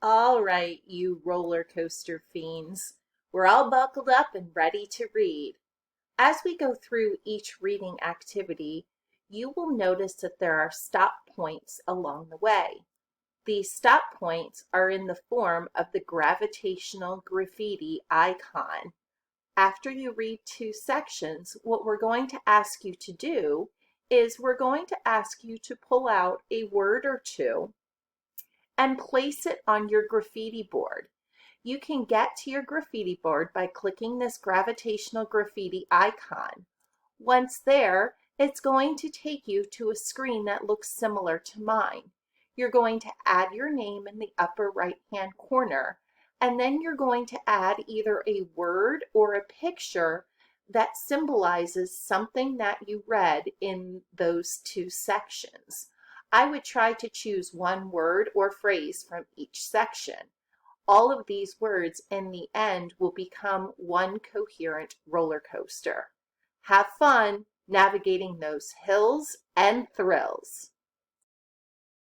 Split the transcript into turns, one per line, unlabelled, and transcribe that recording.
All right, you roller coaster fiends. We're all buckled up and ready to read. As we go through each reading activity, you will notice that there are stop points along the way. These stop points are in the form of the gravitational graffiti icon. After you read two sections, what we're going to ask you to do is we're going to ask you to pull out a word or two and place it on your graffiti board. You can get to your graffiti board by clicking this gravitational graffiti icon. Once there, it's going to take you to a screen that looks similar to mine. You're going to add your name in the upper right-hand corner, and then you're going to add either a word or a picture that symbolizes something that you read in those two sections. I would try to choose one word or phrase from each section. All of these words in the end will become one coherent roller coaster. Have fun navigating those hills and thrills.